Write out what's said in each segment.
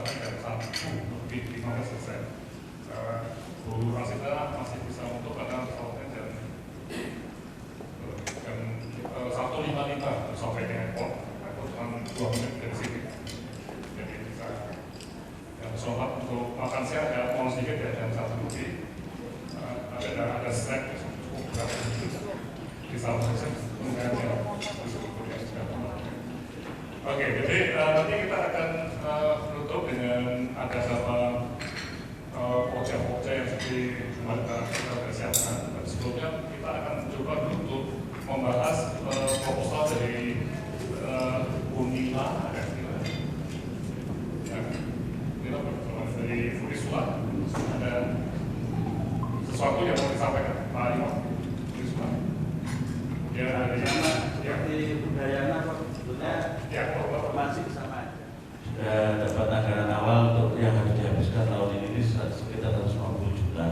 dan satu lebih 15%. Bu Rasida masih bisa untuk karena pesawatnya dan 155 sampai ke airport, itu cuma 2 menit dari sini. Jadi bisa selamat untuk makan siang ya, mau sedikit ya, dan satu lebih ada snack cukup berapa di salah satu kemudian ya. Oke, jadi nanti kita akan menutup dengan ada beberapa pokja-pokja yang seperti kita persiapkan. Dan sebelumnya kita akan coba untuk membahas proposal dari Unila, ada dari Unisula, ada sesuatu yang mau disampaikan, Pak Imam. Unisula. Ya, dari seperti budayana kok sebetulnya informasi sama aja. Sudah dapat anggaran awal untuk yang harus dihabiskan tahun ini sekitar 150 juta.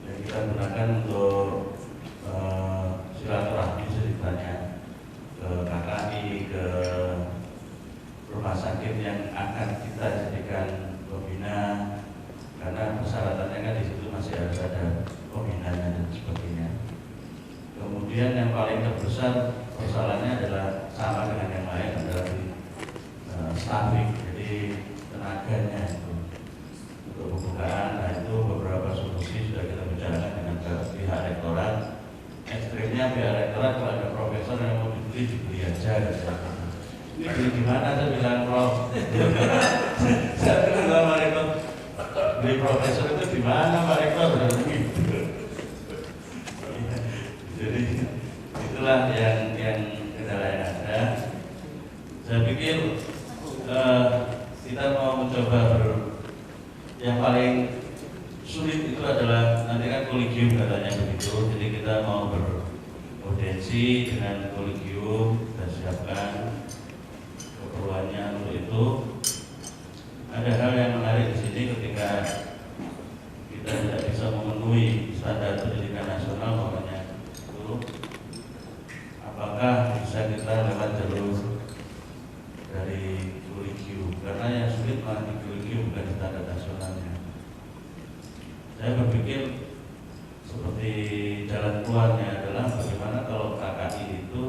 Dan kita gunakan untuk silaturahmi ceritanya ke KKI, ke rumah sakit yang akan kita jadikan pembina, karena persyaratannya kan di situ masih harus ada pembinanya dan sebagainya. Kemudian yang paling terbesar persoalannya adalah sama dengan yang lain adalah di staffing, jadi tenaganya itu untuk pembukaan. Nah itu beberapa solusi sudah kita bicarakan dengan pihak rektorat. Ekstrimnya pihak rektorat kalau ada profesor yang mau dibeli aja. Ini beli gimana? Saya bilang prof. Saya bilang sama rektor, beli profesor itu di mana Pak Rektor? Jadi itulah yang kendala yang ada. Saya pikir kita mau mencoba yang paling sulit itu adalah nanti kan kolegium katanya begitu. Jadi kita mau beraudiensi dengan kolegium, kita siapkan keperluannya untuk itu. Ada hal yang menarik di sini ketika kita tidak bisa memenuhi standar pendidikan nasional, makanya itu apakah bisa kita lewat jalur dari kolegium, karena yang sulit malah di kolegium bukan di standar nasionalnya. Saya berpikir seperti jalan keluarnya adalah bagaimana kalau KKI itu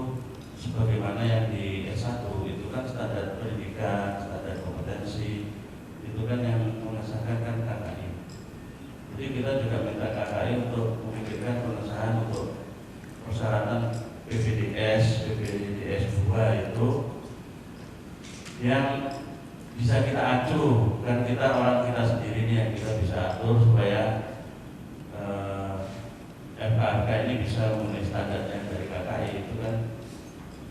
sebagaimana yang di S1 itu kan standar pendidikan, standar kompetensi itu kan yang mengesahkan kan KKI. Jadi kita juga minta KKI untuk memikirkan pengesahan untuk persyaratan PPDS 2 itu yang bisa kita acu, kan kita orang kita sendiri nih yang kita bisa atur supaya FKK ini bisa memenuhi standarnya dari KKI. Itu kan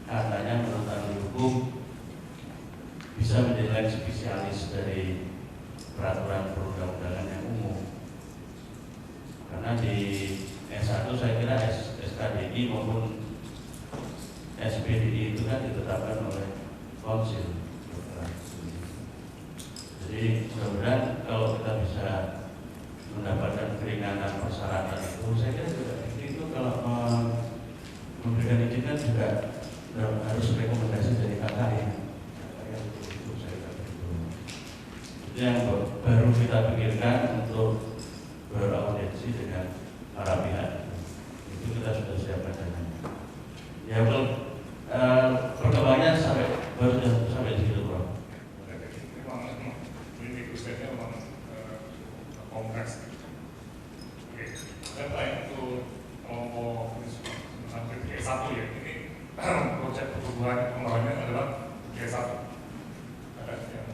katanya menurut ahli hukum bisa menjadi spesialis dari peraturan perundang-undangan yang umum. Karena di S1 saya kira SKDI maupun SPDI itu kan ditetapkan oleh konsil. Jadi mudah-mudahan kalau kita bisa mendapatkan keringanan persyaratan itu, saya kira juga itu kalau memberikan izin kan juga harus rekomendasi dari KKI. Itu yang baru kita pikirkan untuk beraudiensi dengan para pihak. Itu kita sudah siapkan dananya. Ya perkembangannya baru sampai di situ, Bro. Ini khususnya memang kompleks. Oke, dan lain untuk kelompok G1 ya, ini proyek pertumbuhan kembangnya adalah G1. Ada yang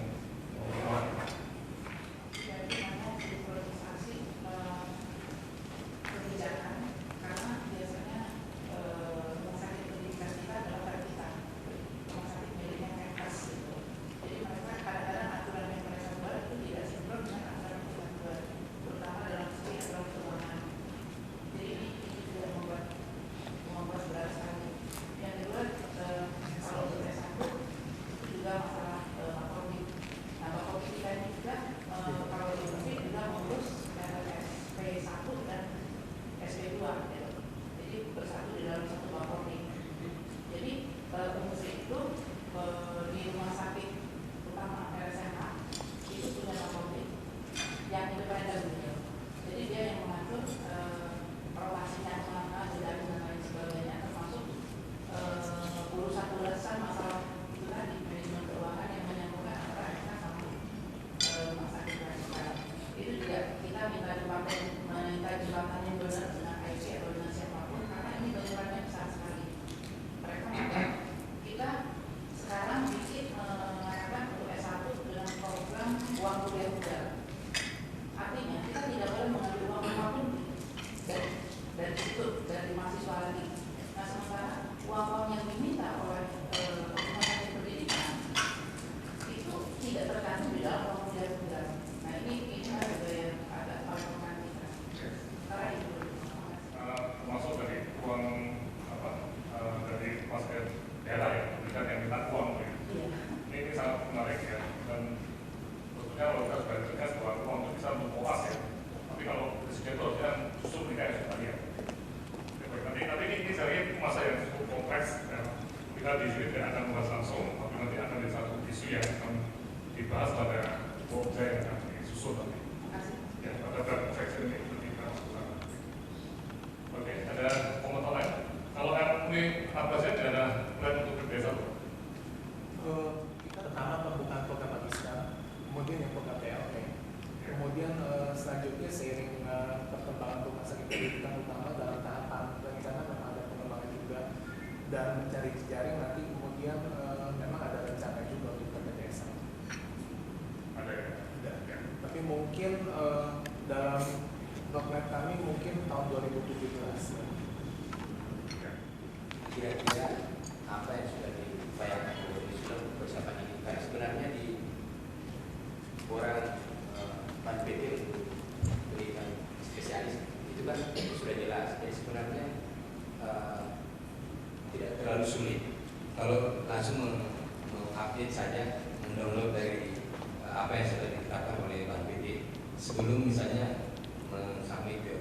mahasiswa lagi. Nah sementara uang yang diminta oleh rumah sakit pendidikan itu tidak terkandung di dalam formulir tunggal. Nah ini ada yang agak paling kita. Karena itu termasuk dari uang dari fasilitas daerah ya, bukan yang minta uang. iya. Ini sangat menarik ya, dan sebetulnya kalau kita sudah tegas bahwa uang itu bisa untuk koas ya, tapi kalau presiden itu harusnya justru mereka yang sudah lihat. Tapi ini saya masa yang cukup kompleks ya. Kita di sini tidak akan membahas langsung, tapi nanti akan ada satu isu yang akan dibahas pada pokja yang akan disusun nanti. Ya, pada section ini nanti kita lakukan. Oke, ada komentar lain? Kalau ini apa saja ada plan untuk kerja satu? Pertama pembukaan program Pakistan, kemudian yang program PLT, kemudian selanjutnya seiring perkembangan rumah sakit pendidikan utama dalam tahapan rencana memang ada pengembangan juga dan mencari jejaring nanti kemudian memang ada rencana juga untuk PPTS. Ada ya? Tapi mungkin dalam roadmap kami mungkin tahun 2017. Kira-kira apa yang sudah diupayakan oleh seluruh persiapan ini? Karena sebenarnya di orang PAN-PT untuk pendidikan spesialis itu kan sudah jelas. Jadi sebenarnya tidak terlalu sulit kalau langsung mengupdate saja, mendownload dari apa yang sudah ditetapkan oleh PAN-PT sebelum misalnya mensubmit ke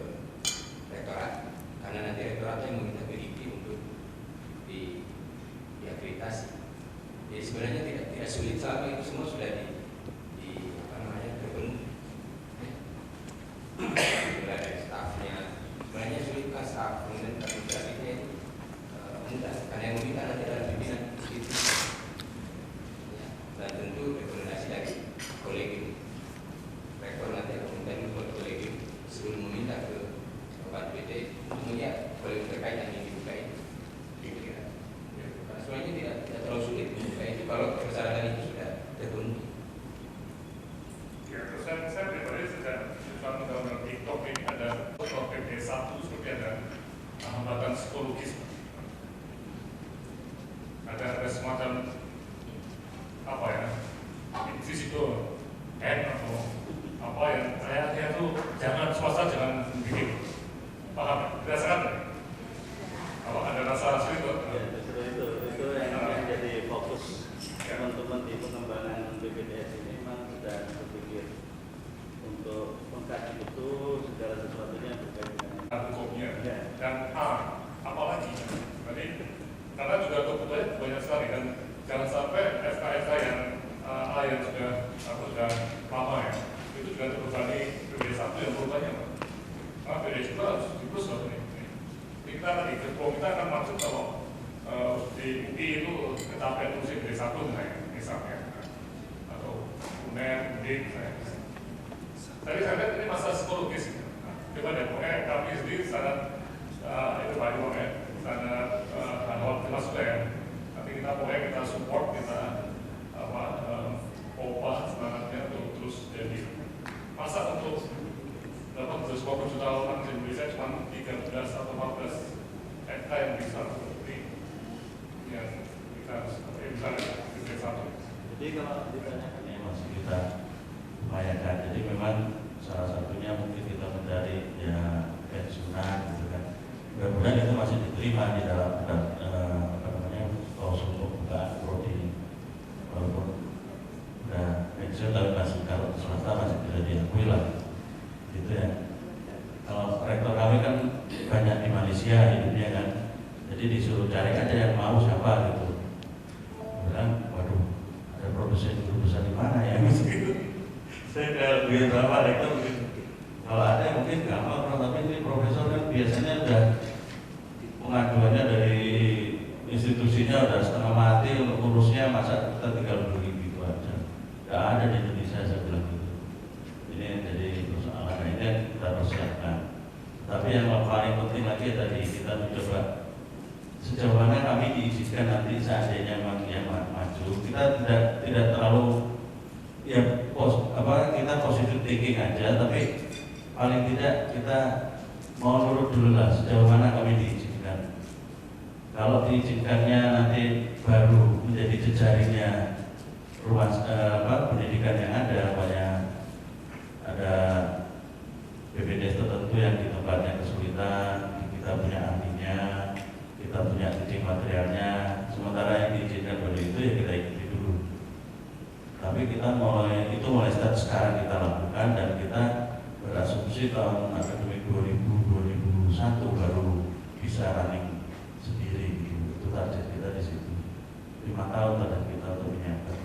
rektorat, karena nanti rektorat yang meminta PDP untuk diakreditasi. Jadi sebenarnya tidak sulit, selama itu semua sudah terpenuhi. Mulai dari stafnya, sebenarnya sulit kan staf, kemudian administrasinya mudah, karena yang meminta nanti adalah pimpinan institusi. Ya, dan tentu rekomendasi dari kolegium. Rektor nanti akan meminta dulu ke kolegium sebelum meminta ke PAN-PT untuk melihat kolegium terkait yang ingin dibuka ini. Sebenarnya tidak terlalu sulit membuka itu kalau persyaratan itu sudah terpenuhi. Ya, terus saya pribadi sudah dalam TikTok ini ada PP 1 seperti ada hambatan psikologis. Ada semacam apa ya, fisiko atau apa yang kayaknya itu jangan swasta jangan bikin. Paham? Dirasakan? Kalau ada rasa sulit itu yang menjadi fokus teman-teman di pengembangan BPDS ini memang sudah berpikir untuk mengkaji itu segala sesuatunya berkait dengan hukumnya dan apalagi jadi karena juga kebutuhannya banyak sekali dan jangan sampai SK yang yang sudah lama ya itu juga terbebani BPD 1 yang berubahnya karena BPD juga harus diurus loh ini. Kita tadi ketua kita akan masuk kalau di UI itu kecapean usia BPD 1 misalnya atau UNER, UNIN tadi saya lihat ini masalah psikologis coba deh, pokoknya kami sendiri sangat itu Pak Iwan ya sangat termasuk ya nanti kita pokoknya kita support kita opa semangatnya untuk terus jadi masa untuk dapat 20 juta orang di Indonesia cuma 13 atau 14 FK yang bisa seperti yang kita harus misalnya di satu. Jadi kalau ditanyakan ya masih kita upayakan. Jadi memang salah satunya mungkin kita mencari ya pensiunan gitu kan. Mudah-mudahan itu masih diterima di dalam klausul pembukaan prodi walaupun udah pensiun tapi masih kalau swasta masih bisa diakui lah gitu ya. Kalau rektor kami kan banyak di Malaysia hidupnya kan, jadi disuruh cari aja yang mau siapa gitu. Bilang, waduh, ada produsen guru besar di mana ya gitu. Saya kalau biar berapa rektor gitu. Kalau ada mungkin nggak mau, tapi ini profesor kan biasanya udah pengaduannya dari institusinya udah setengah mati untuk urusnya, masa kita tinggal beli gitu aja. Nggak ada di Indonesia, saya bilang gitu. Ini jadi persoalan ini kita persiapkan. Tapi yang paling penting lagi tadi kita mencoba sejauh mana kami diizinkan nanti seandainya yang maju. Kita tidak terlalu ya kita positif thinking aja, tapi paling tidak kita mau nurut dulu lah sejauh mana kami diizinkan. Kalau diizinkannya nanti baru menjadi jejaringnya ruang pendidikan yang ada, banyak ada BPJS tertentu yang di tempatnya kesulitan, kita punya ahlinya, kita punya teaching materialnya, sementara yang diizinkan baru itu ya kita ikuti dulu. Tapi kita mulai start sekarang kita lakukan, dan kita berasumsi tahun akademik 2000-2001 baru bisa running sendiri. Itu target kita di situ. 5 tahun target kita untuk menyiapkan.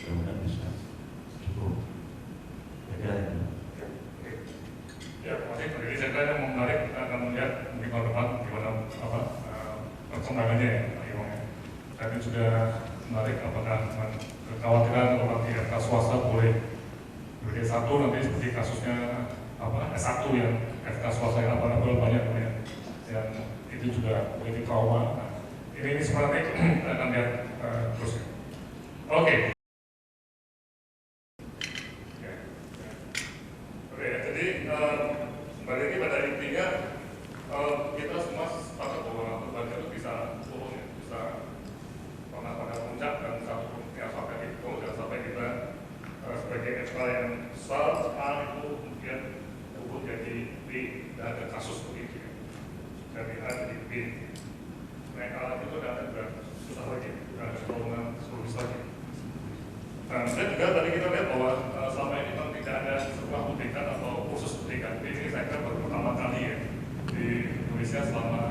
Mudah-mudahan bisa cukup. Kira-kira itu. Ya, masih jadi saya kira yang menarik, kita akan melihat mungkin tahun depan gimana perkembangannya ya, dan itu juga menarik apakah kekhawatiran orang di FK swasta boleh BPJS 1 nanti seperti kasusnya S1 yang FK swasta yang abal-abal banyak yang itu juga menjadi trauma. Nah, ini sebenarnya kita akan lihat terus. Oke. Jadi balik lagi pada intinya kita semua sepakat bahwa beban itu bisa turun, ya, bisa pernah pada puncak dan satu yang sampai itu dan sampai kita sebagai FK yang besar A itu kemudian turun jadi B, dan ada kasus begitu ya. Dari A jadi B. Naik A itu ada susah lagi, ada penurunan sulus lagi. Nah, dan juga tadi kita lihat bahwa selama ini memang tidak ada sebuah pendidikan atau kursus pendidikan. Ini saya kira baru pertama kali ya di Indonesia selama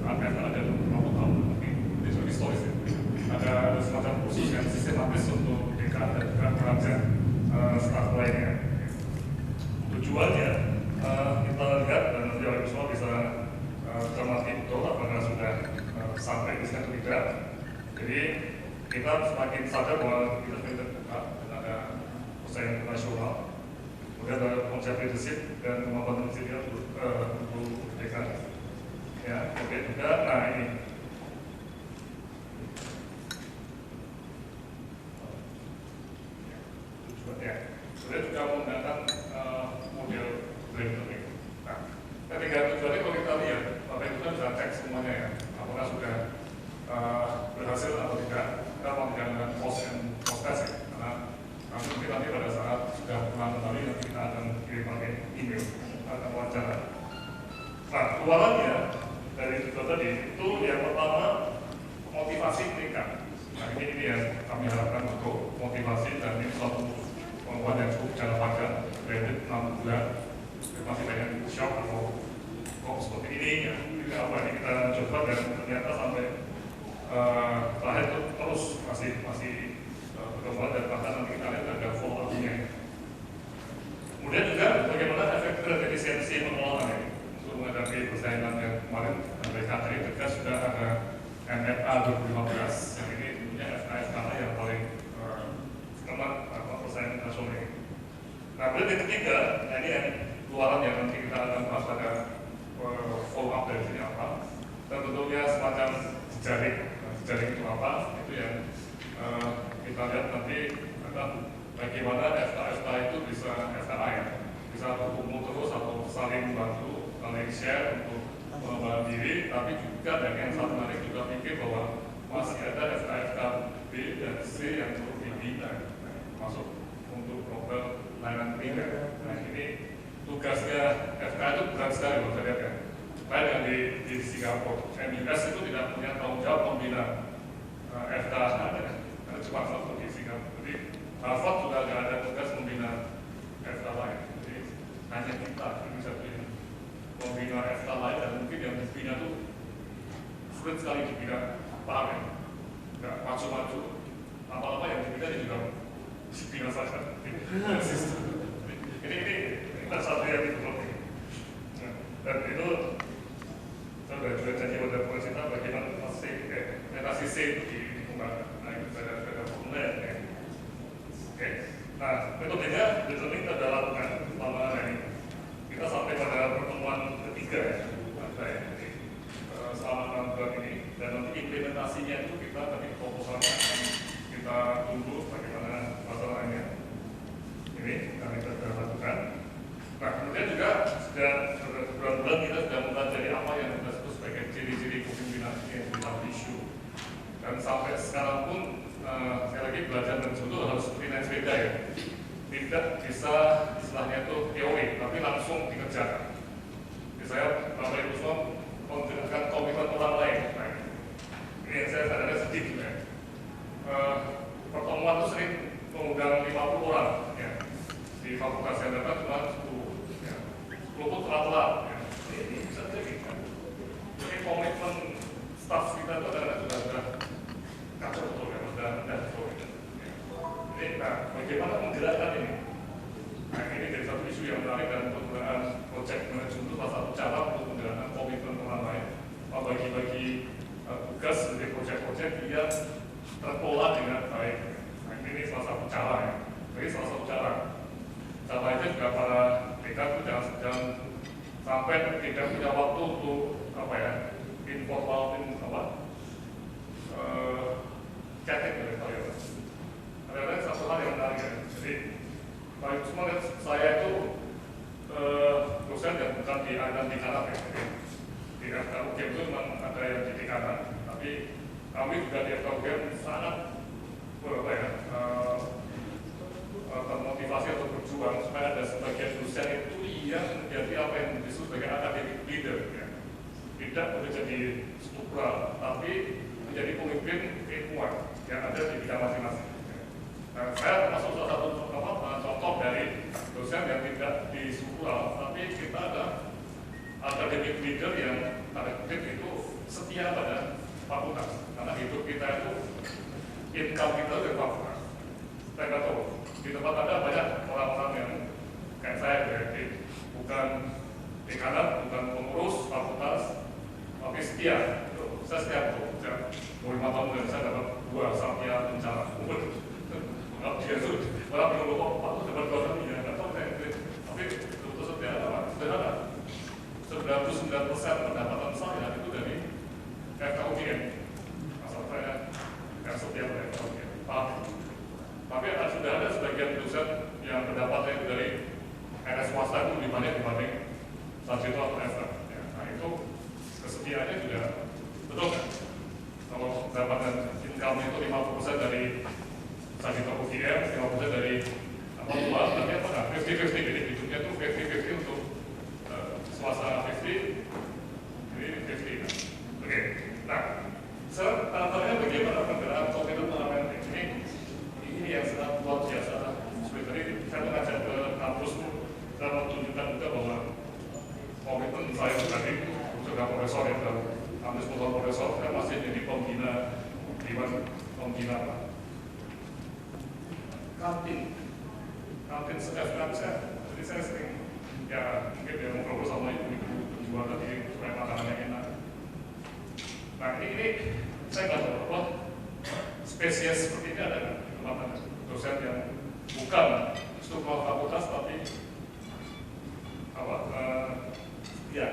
ada beberapa tahun, tapi itu historis ya. Ada semacam kursus yang sistematis untuk pendidikan dan juga pengajar staf lainnya. Tujuannya kita lihat dan nanti oleh semua bisa cermati betul apakah sudah sampai di sana atau tidak. Jadi kita semakin sadar bahwa kita sudah terbuka dan ada persaingan nasional, kemudian ada konsep leadership dan kemampuan leadershipnya untuk pendidikan. Ya, oke juga. Nah ini tujuan ya. Kemudian juga menggunakan model blending. Nah, ketiga tujuannya kalau kita lihat, Bapak Ibu kan bisa cek semuanya ya, apakah sudah berhasil atau tidak. Kita mau menjalankan post and post test ya, karena mungkin nanti pada saat sudah pulang kembali nanti kita akan kirim pakai email atau wawancara. Nah, keluarannya dari tujuan tadi itu yang pertama motivasi meningkat. Nah ini yang kami harapkan untuk motivasi, dan ini suatu penguatan yang cukup jangka panjang, kredit 6 bulan, masih banyak shock atau kok seperti ini ya. Ini apa ini kita coba dan ternyata sampai terakhir itu terus masih berkembang, dan bahkan nanti kita lihat ada follow up-nya. Kemudian juga bagaimana efek efisiensi pengelolaan ini untuk menghadapi persaingan yang kemarin dari tadi tegas sudah ada MFA 2015 yang ini tentunya FKF yang paling teman persaingan nasional ini. Nah kemudian yang ketiga, nah ini yang luaran yang nanti kita akan bahas pada follow up dari sini apa, dan bentuknya semacam jejaring. Jejaring itu apa? Itu yang kita lihat nanti bagaimana FK itu bisa FKA ya, bisa berkumpul terus atau saling membantu, saling share untuk mengembangkan diri, tapi juga dan yang sangat menarik juga pikir bahwa masih ada FK B dan C yang perlu dibina, masuk untuk program layanan pendidikan. Nah ini tugasnya FK itu berat sekali kalau saya lihat ya. Lain yang di Singapura, MUS itu tidak punya tanggung jawab membina FK, karena cuma satu di Singapura. Jadi Harvard juga tidak ada tugas membina FK lain. Jadi hanya kita yang bisa membina FK lain, dan mungkin yang dibina itu sulit sekali dibina, paham ya? Tidak maju-maju, apa-apa yang dibina juga dibina saja. Ini kita satu yang didevelop. Dan itu saya sudah janji pada pemerintah bagaimana metasi C itu dikembangkan. Nah itu ada formulir ya. Oke. Nah metodenya kita sudah lakukan selama ini. Kita sampai pada pertemuan ketiga ya, jadi selama 6 bulan ini, dan nanti implementasinya itu kita tadi proposalnya akan kita tunggu bagaimana masalahnya. Ini yang kita sudah lakukan. Nah kemudian juga sudah beberapa bulan kita sudah mempelajari apa yang jadi satu isu. Dan sampai sekarang pun sekali lagi belajar mencontoh harus seperti naik sepeda ya, tidak bisa istilahnya itu teori, tapi langsung dikerjakan. Misalnya Bapak Ibu semua mengerjakan komitmen orang lain. Nah, ini yang saya sadar sedih juga. Pertemuan itu sering mengundang 50 orang ya. Di fakultas yang datang cuma 10 ya. 10 pun telat ya. Ini bisa terjadi kan. Jadi komitmen staff kita itu adalah sudah kacau betul ya, sudah betul ya. Jadi bagaimana menggerakkan ini? Nah, ini jadi satu isu yang menarik dan penggunaan project management itu salah satu cara untuk menggerakkan komitmen orang lain, bagi-bagi tugas dari project-project yang terkelola dengan baik. Nah, ini salah satu cara ya. Jadi salah satu cara. Cara itu juga para dekan itu jangan sampai tidak punya waktu untuk apa ya, informal chatting dari saya. Ada satu hal yang menarik ya. Jadi baik semua saya itu dosen dan bukan di aliran di kanan ya. Jadi di FKUGM itu memang ada yang di kanan, tapi kami juga di FKUGM sangat termotivasi atau berjuang supaya ada sebagian dosen itu yang menjadi apa yang disebut sebagai academic leader ya. Tidak boleh jadi struktural, tapi menjadi pemimpin ilmuwan yang ada di bidang masing-masing. Nah, saya termasuk salah satu contoh dari dosen yang tidak di struktural, tapi kita ada academic leader yang tanda kutip itu setia pada fakultas, karena hidup kita itu income kita dari fakultas. Saya nggak tahu, di tempat ada banyak orang-orang yang kayak saya berarti bukan dekanan, bukan pengurus fakultas, tapi setia. Saya setia betul. 5 tahun dan saya dapat 2 Satya Kencana. Dia itu orang bilang kok Pak itu dapat 2 kali ya, nggak tahu saya. Tapi betul setia apa? Sederhana. 99% pendapatan saya itu dari FKUGM. Asal saya yang setia pada FKUGM. Tapi sudah ada sebagian dosen yang pendapatnya itu dari RS swasta itu lebih banyak dibanding sarjana atau FK. Ya, nah itu kesetiaannya juga betul kan? Kalau pendapatan income itu 50% dari sarjana UGM, 50% dari apa luar, tapi apa nah 50-50, jadi hidupnya itu 50-50 untuk swasta 50, jadi 50. Nah. Oke, nah sekarang tantangannya bagaimana penggerak komitmen pengamen ini yang sangat luar biasa. Sebenarnya saya mengajak ke kampus itu, saya mau tunjukkan juga bahwa komitmen saya tadi sudah profesor ya, kampus profesor, saya masih jadi pembina kantin sejahtera saya. Jadi saya sering ya mungkin dia mau ngobrol sama ibu-ibu penjual tadi supaya makanannya enak. Nah ini saya nggak tahu apa spesies seperti ini ada kan? Dosen yang bukan struktural fakultas tapi ya,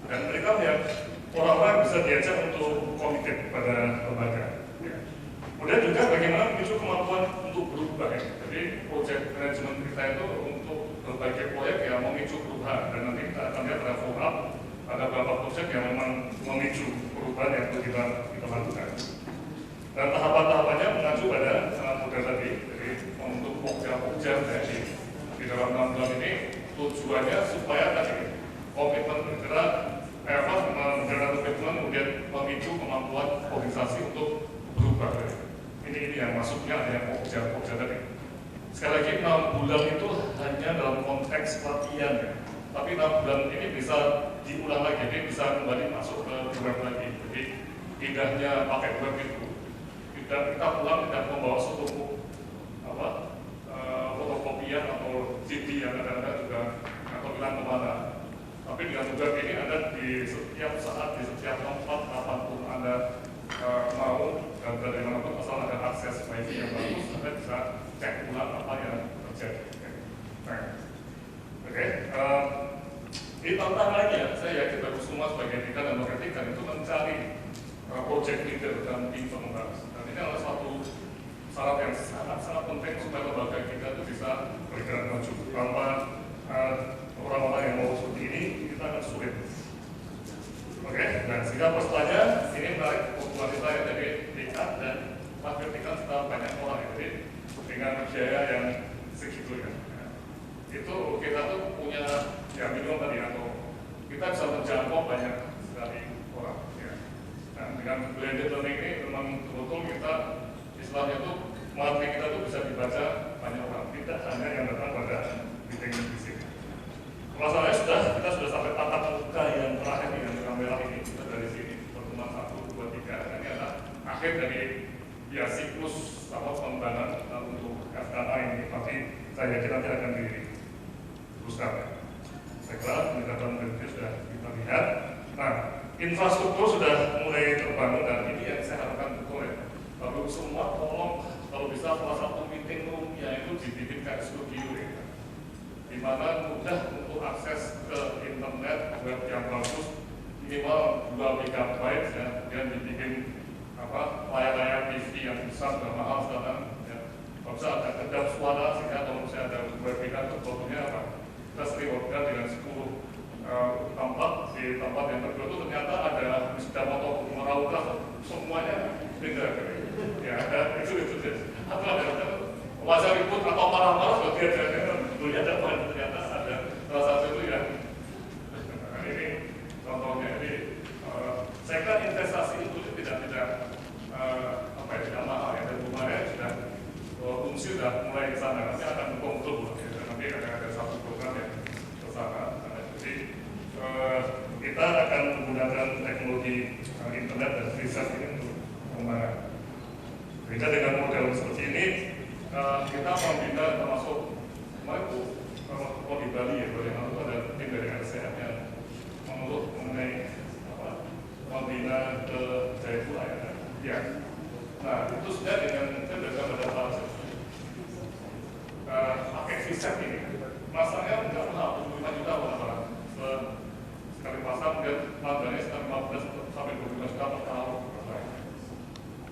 dan mereka yang orang-orang bisa diajak untuk komited pada lembaga. Ya. Kemudian juga bagaimana memicu kemampuan untuk berubah ya. Jadi project management kita itu untuk berbagai proyek yang memicu perubahan, dan nanti kita akan lihat ada follow up, ada beberapa project yang memang memicu perubahan yang perlu kita lakukan. Dan tahapan-tahapannya mengacu pada model tadi, jadi untuk pokja-pokja di dalam 6 bulan ini tujuannya supaya tadi komitmen bergerak, menggerakkan komitmen, kemudian memicu kemampuan organisasi untuk berubah. Ini yang masuknya ada yang pokja-pokja tadi. Sekali lagi 6 bulan itu hanya dalam konteks pelatihan ya. Tapi 6 bulan ini bisa diulang lagi, jadi bisa kembali masuk ke web lagi. Jadi pindahnya pakai web itu. Dan kita pulang tidak membawa suatu fotokopian atau CD yang kadang-kadang juga atau hilang kemana. Tapi dengan web ini Anda di setiap saat, di setiap tempat, kapanpun Anda mau dan dari manapun asal ada akses wifi yang bagus, Anda bisa cek ulang apa yang terjadi. Oke. Ini tantangan lagi ya, saya yakin baru semua sebagai dekan dan marketing itu mencari project leader dan tim pengembang. Dan ini adalah suatu syarat yang sangat penting supaya lembaga kita itu bisa bergerak maju. Tanpa orang-orang yang mau seperti ini, kita akan sulit. Oke, dan sehingga pesertanya ini menarik popularitas ya, jadi tingkat dan makin tingkat setelah banyak orang ya, jadi dengan biaya yang segitu ya. Itu kita tuh punya ya minimum tadi atau kita bisa menjangkau banyak sekali orang ya. Nah, dengan blended learning ini memang betul kita istilahnya itu marketing kita tuh bisa dibaca banyak orang, tidak hanya yang datang pada meeting fisik. Masalahnya kita sudah sampai tatap muka yang terakhir dengan kamera ini, kita dari sini pertemuan 1, 2, 3 ini adalah akhir dari ya siklus pengembangan untuk FKA ini, tapi saya yakin nanti akan diteruskan. Saya kira pendekatan berikutnya sudah kita lihat. Nah, infrastruktur sudah mulai terbangun dan ini yang saya harapkan betul ya. Lalu semua tolong kalau bisa salah satu meeting room yang itu dibikin kayak studio ya, di mana mudah untuk akses ke internet web yang bagus minimal 2 MB ya, kemudian dibikin layar-layar TV yang besar dan mahal sekarang ya. Kalau bisa ada kedap suara sehingga kalau misalnya ada webinar itu fotonya kita sering webinar dengan 10 tempat. Di tempat yang kedua itu ternyata ada sudah foto merauke semuanya beda ya, ada itu atau ada wajah ribut atau marah-marah berarti ada ternyata ada salah satu itu ya. Ini contohnya. Jadi saya kira investasi itu tidak tidak mahal ya, dan kemarin sudah fungsi sudah mulai ke sana, nanti akan dukung betul ya. Nanti ada satu program yang ke sana. Jadi kita akan menggunakan teknologi internet dan riset ini untuk pengembangan. Beda dengan model seperti ini, kita membina termasuk kemarin itu kalau di Bali ya, Bali itu ada tim dari RCM yang mengenai membina ke Jayapura ya. Nah itu sudah dengan pakai visa ini. Masanya nggak mahal, 25 juta masalah. Sekali pasang dan harganya sekitar 15 sampai 25 juta per tahun.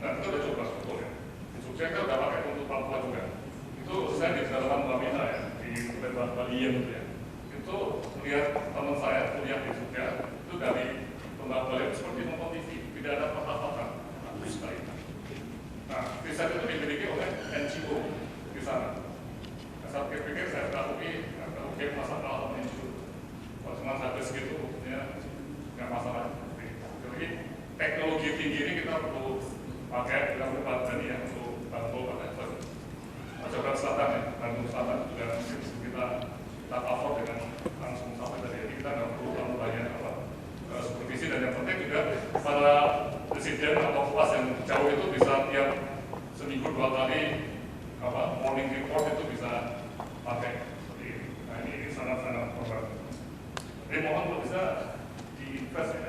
Nah kita udah coba betul ya. Di Jogja kita udah pakai untuk Papua juga. Itu saya di dalam Wamena ya, di Bali gitu ya. Itu melihat teman saya kuliah di Jogja, itu dari Tembak Bali seperti nonton TV, tidak ada patah-patah, bagus sekali. Nah, riset itu dimiliki oleh NGO di sana. Saat pikir saya takuti masalah sama NGO. Kalau cuma sampai segitu, ya nggak masalah. Jadi teknologi tinggi ini kita perlu pakai, kita perlu pakai ya untuk bantu pada Jakarta Selatan ya, Bandung Selatan juga kita cover dengan langsung sampai dari kita nggak perlu terlalu banyak supervisi, dan yang penting juga para presiden atau kelas yang jauh itu bisa tiap seminggu 2 kali morning report itu bisa pakai seperti ini. Nah ini sangat-sangat membantu. Jadi mohon kalau bisa di-invest ya,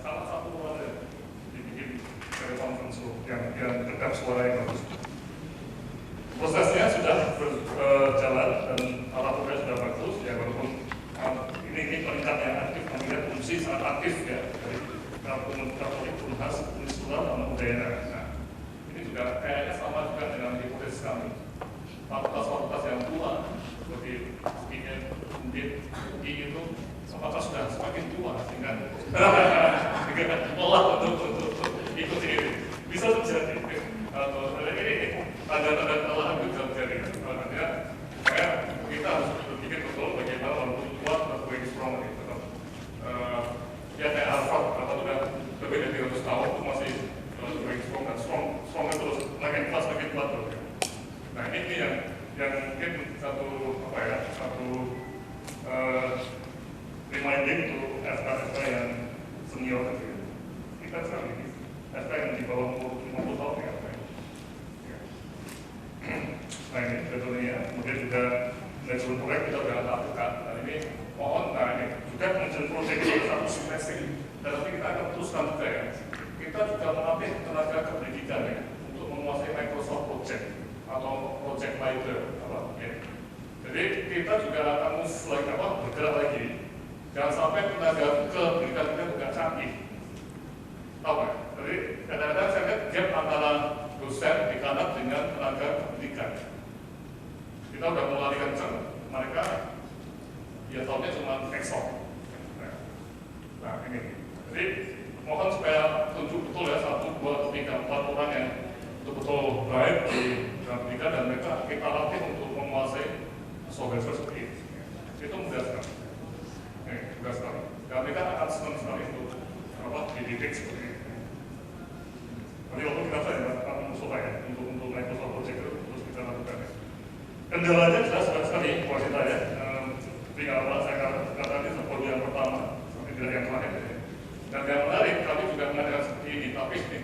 salah satu orang dibikin telekonferensi yang tetap suara yang bagus. Prosesnya sudah berjalan dan alatnya sudah bagus ya, walaupun ini peningkat yang aktif, mengingat fungsi sangat aktif ya dari Katolik, Unhas, Unisula, dan Udayana. Nah, ini juga kayaknya sama juga dengan hipotesis kami. Fakultas-fakultas yang tua seperti UIN, UNDIP, UI itu apakah sudah semakin tua sehingga olah untuk ikut ini bisa terjadi. Atau ini tanda-tanda kelelahan itu bisa terjadi. Artinya kita harus berpikir betul bagaimana walaupun kuat atau going strong gitu. Ya kayak Harvard atau sudah lebih dari 300 tahun itu masih going strong dan strong terus makin kelas makin kuat terus. Nah ini yang mungkin satu reminding untuk FK yang senior gitu. Kita sekarang ini FK yang di bawah 50 tahun ya. Nah ini sebetulnya kemudian juga manajemen proyek kita sudah lakukan. Nah ini mohon, nah ini juga manajemen proyek itu satu semester. Tetapi kita akan teruskan juga ya. Kita juga melatih tenaga kependidikan ya untuk menguasai Microsoft Project atau Project Writer ya. Jadi kita juga akan bergerak lagi. Jangan sampai tenaga kependidikan kita juga canggih. Tahu ya? Jadi kadang-kadang saya lihat gap antara dosen di kanan dengan tenaga pendidikan. Kita udah mulai kencang, mereka ya tahunya cuma ekspor. Nah ini, jadi Jadi mohon supaya tunjuk betul ya 1, 2, 3, 4 orang yang betul-betul baik di dalam pendidikan dan mereka kita latih untuk menguasai software seperti itu. Itu mudah sekali. Mudah sekali. Dan mereka akan senang sekali untuk dididik seperti itu. Tapi waktu kita saya akan mencoba ya untuk Microsoft Project itu terus kita lakukan. Kendalanya jelas sekali kalau kita ya. Tinggal saya katakan ini seperti yang pertama sampai dari yang terakhir. Dan yang menarik kami juga mengadakan seperti ini, tapi ini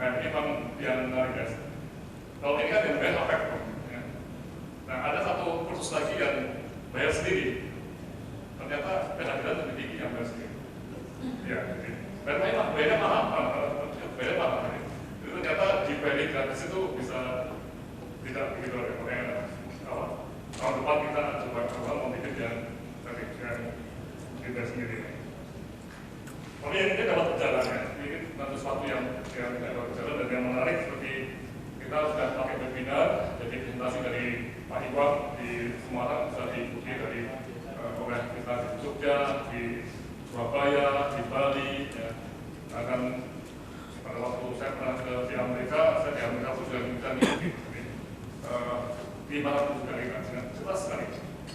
memang yang menarik guys. Kalau ini kan yang bayar APEC. Ya. Nah ada satu kursus lagi yang bayar sendiri. Ternyata beda-beda lebih tinggi yang bayar sendiri. Ya, dan memang bayarnya mahal. Bayarnya mahal. Itu ternyata di paying gratis itu bisa tidak begitu ya. Tahun depan kita coba memikir yang tadi kita sendiri. Tapi ini dapat berjalan ya. Ini nanti sesuatu yang dapat berjalan dan yang menarik seperti kita sudah pakai webinar, jadi presentasi dari Pak Iwan di Semarang bisa diikuti dari oleh kita di Jogja, di Surabaya, di Bali. Ya. Akan pada waktu saya pernah di Amerika, saya di Amerika itu sudah bisa mengikuti 500 juga dengan jelas sekali.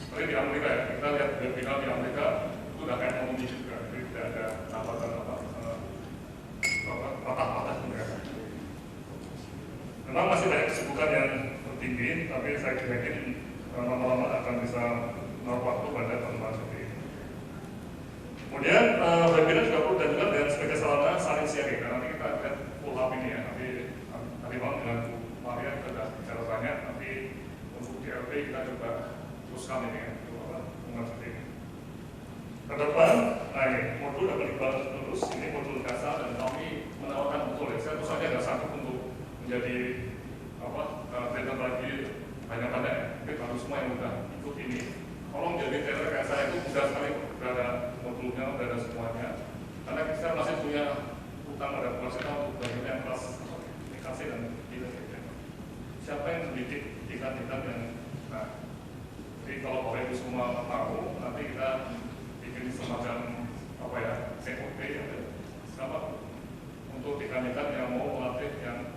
Tapi di Amerika ya, kita lihat webinar di Amerika itu sudah kayak ngomongin juga, jadi tidak ada patah-patah juga. Memang masih banyak kesibukan yang tinggi, tapi saya yakin lama-lama akan bisa menaruh waktu pada teman-teman seperti ini. Kemudian webinar juga perlu dan juga dengan sebagai sarana saling sharing. Karena nanti kita lihat full up ini ya, nanti malam dengan Maria kita sudah bicara banyak, tapi untuk di LP kita coba teruskan ini ya, teman seperti ini. Kedepan, nah ini modul dapat dibalas terus, ini modul dasar dan kami menawarkan betul ya. Saya terus saja nggak sanggup untuk menjadi trainer lagi banyak-banyak. Kita harus semua yang mudah ikut ini. Tolong jadi trainer kayak saya itu mudah sekali, sudah ada modulnya, sudah ada semuanya. Karena kita masih punya utang pada keluarga untuk bagian yang kelas komunikasi dan kita. Siapa yang mendidik ikan-ikan yang nah, jadi kalau Bapak Ibu semua tahu, nanti kita bikin semacam COP untuk ikan-ikan yang mau melatih yang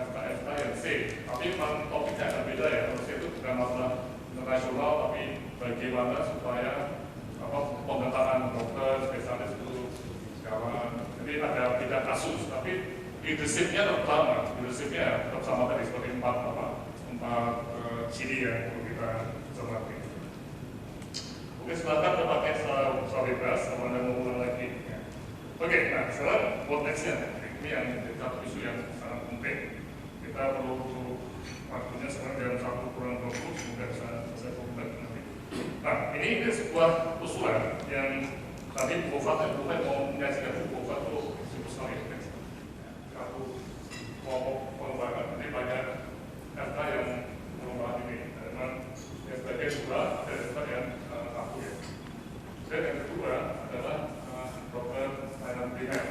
FK yang C. Tapi memang topiknya agak beda ya. Kalau C itu bukan masalah internasional, tapi bagaimana supaya pembentangan dokter, spesialis itu sekarang. Jadi ada beda kasus, tapi leadership-nya tetap sama. Leadership-nya tetap sama tadi seperti empat ciri yang perlu kita cermati. Oke, silakan berpakai secara bebas, kalau Anda mau ulang lagi. Oke, nah sekarang what next-nya. Ini yang satu isu yang sangat penting. Kita perlu waktunya sekarang jam 1:20, semoga bisa selesai komentar nanti. Nah, ini sebuah usulan yang tadi Bu Fat mau menyajikan Bu Fat itu sebut sekali. Aku mau pengembangan, jadi banyak FK yang pengembangan ini. Dan yang sebagai dua, ada FK yang aku ya. Dan yang kedua adalah dokter layanan primer.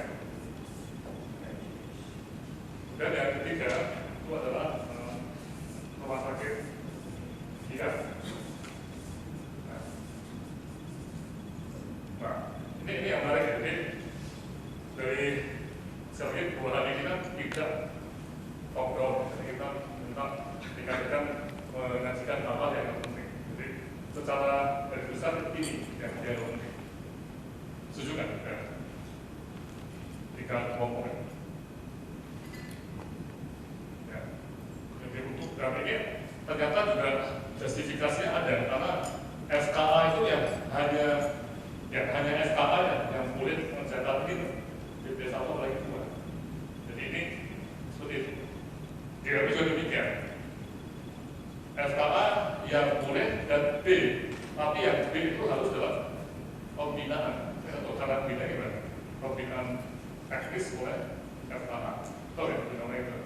Dan yang ketiga itu adalah rumah sakit. Iya. Nah, ini yang menarik. Jadi dari saya lihat 2 hari ini kan tidak top down. Jadi kita tentang dikatakan mengajikan hal-hal yang penting. Jadi secara dari besar ini yang penting. Setuju kan? Ya. 3 kelompok. Ya. Jadi untuk ini ternyata juga justifikasinya ada karena FKA itu yang hanya FKA yang boleh mencetak ini BP1 lagi 2. Jadi ini seperti itu. Dia juga demikian. FKA yang boleh dan B, tapi yang B itu harus dalam pembinaan. Atau cara bina gimana? Pembinaan teknis oleh FKA. Tahu ya, namanya itu.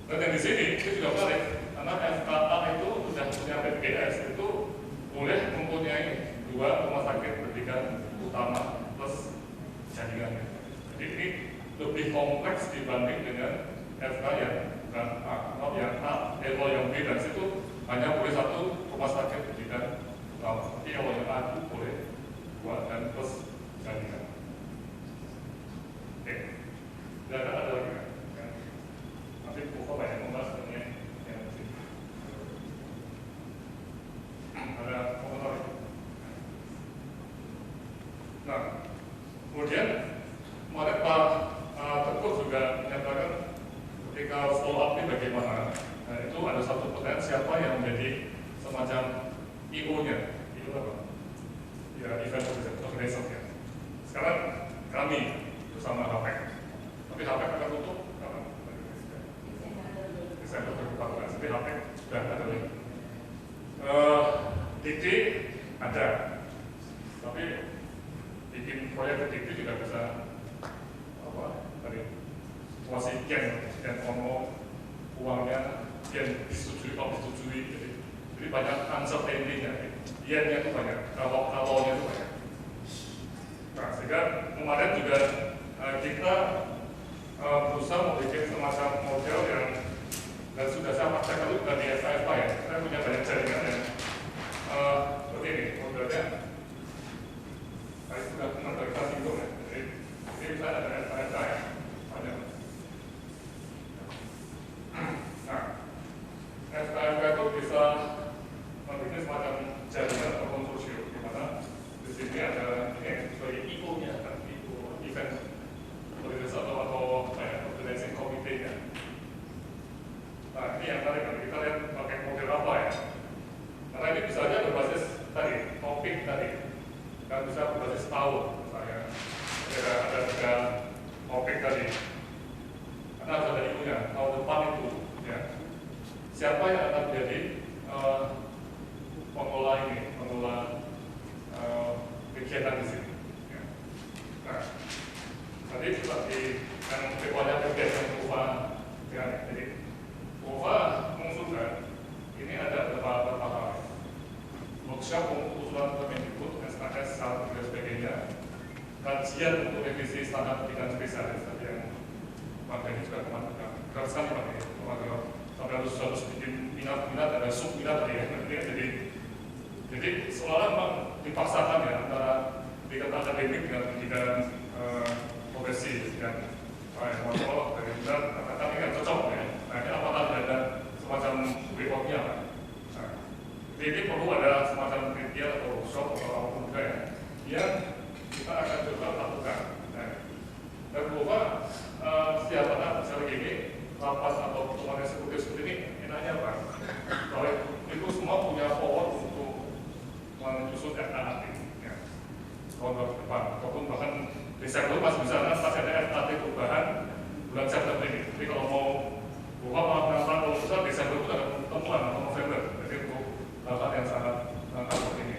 Dan yang di sini itu juga menarik karena FKA itu sudah punya BPJS itu boleh mempunyai 2 rumah sakit pendidikan utama plus jaringannya. Jadi ini lebih kompleks dibanding dengan FK yang bukan A. Kalau yang A, kalau yang B dan situ hanya boleh 1 rumah sakit pendidikan utama. Tapi kalau yang A itu boleh 2 dan plus jaringan. Oke, dan ada lagi kan? Nanti Buko banyak membahas mengenai yang di sini. Ada komentar? Nah, kemudian kemarin Pak Teguh juga menyatakan ketika follow up ini bagaimana. Nah, itu ada satu pertanyaan, siapa yang menjadi semacam IO-nya, itu apa? Ya, event organizer ya. Sekarang kami bersama HPEC, tapi HPEC akan tutup kapan? Desember 2014, tapi HPEC sudah ada lagi. Dikti ada, tapi bikin proyek Dikti juga bisa apa tadi? Masih gen ono uangnya gen disetujui atau disetujui, jadi banyak uncertainty-nya. Iya itu banyak, kalau-nya itu banyak. Nah, sehingga kemarin juga kita berusaha membuat semacam model yang dan sudah saya praktekkan itu dari SAFA ya. Saya punya banyak jaringan yang seperti ini modelnya. Saya sudah pernah kita singgung ya. Jadi ini bisa ada SAFA ya, banyak. Nah, SAFA itu bisa membuat semacam jaringan atau konsorsium di mana di sini ada ini sebagai IO-nya kan, IO event organizer atau organizing committee-nya. Nah, ini yang tadi kita lihat pakai model apa ya? Karena ini bisa aja berbasis tadi topik tadi, kan bisa berbasis tahun misalnya. Ada tiga topik tadi. Karena harus ada IO-nya. Tahun depan itu, ya. Siapa yang akan menjadi pengelola ini, pengelola kegiatan di sini. Ya. Nah, tadi seperti yang kebanyakan kegiatan UFA, ya, jadi UFA mengusulkan ini ada beberapa hal. Workshop usulan Kemendikbud, SKS, SAT, dan sebagainya. Kajian untuk revisi standar pendidikan spesialis yang makanya juga kemarin berat sekali Pak ya, sampai harus bikin minat ada sub minat tadi ya, jadi seolah-olah memang dipaksakan ya antara pendidikan akademik dengan pendidikan profesi dan kalau dari benar kami kan cocok ya. Nah ini apakah ada semacam way-of-nya Pak? Nah, ini perlu ada semacam penelitian atau workshop atau apapun juga ya yang kita akan coba lakukan. Nah, dan bahwa setiap anak misalnya gini rapat atau pertemuan eksekutif seperti ini enaknya Pak, kalau itu semua punya power untuk menyusun RKAT ya, tahun depan ataupun bahkan Desember masih bisa pasti ada RKAT perubahan bulan September ini. Jadi kalau mau bahwa kalau besar Desember itu ada pertemuan atau November, jadi untuk rapat yang sangat seperti ini.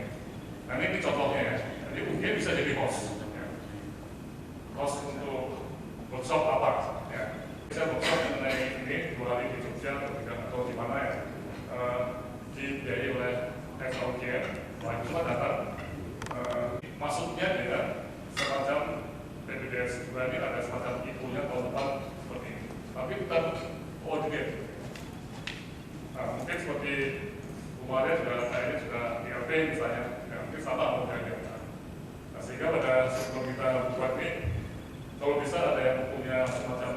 Nah ini contohnya ya, jadi mungkin bisa jadi host ya. Host untuk workshop apa ya. Bisa workshop mengenai ini 2 hari di Jogja atau di mana ya, dibiayai oleh XLGN. Wah itu cuma datang masuknya dengan semacam PBDS berarti ada semacam ibunya tahun depan seperti ini. Tapi kita koordinat. Nah, mungkin seperti kemarin kayaknya sudah ILP misalnya, ya, mungkin sama modelnya. Nah, sehingga pada sebelum kita buat ini, kalau bisa ada yang punya semacam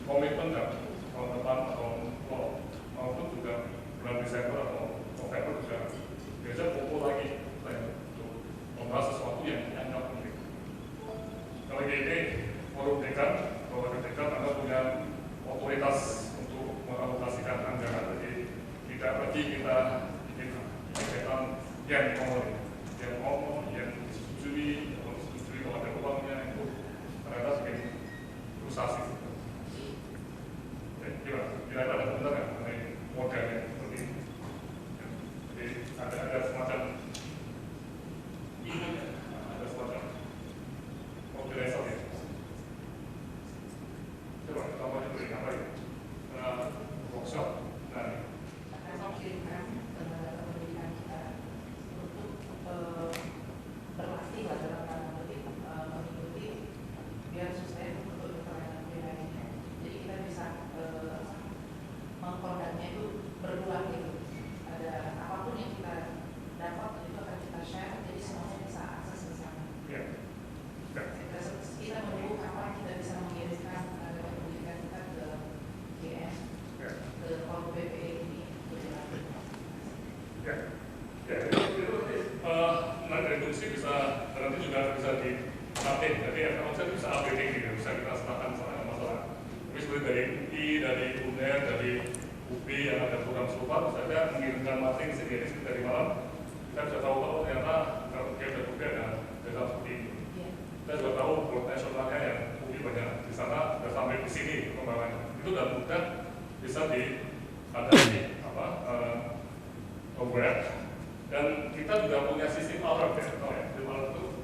komitmen tahun depan atau maupun juga bulan Desember atau November juga biasa kumpul lagi untuk membahas sesuatu yang dianggap penting. Kalau ini forum kondisi bisa nanti juga bisa dilatih. Jadi FKOC itu bisa updating gitu, bisa kita serahkan masalah. Tapi seperti dari UI, dari UNER, dari UB yang ada program serupa, misalnya mengirimkan materi sendiri dari malam, kita bisa tahu kalau ternyata kalau dia ada UB ada data seperti ini. Kita juga tahu plot nasionalnya yang UI banyak di sana, sudah sampai di sini perkembangannya. Itu sudah mudah bisa diadaptasi web. Dan kita juga punya sistem alert ya, di mana itu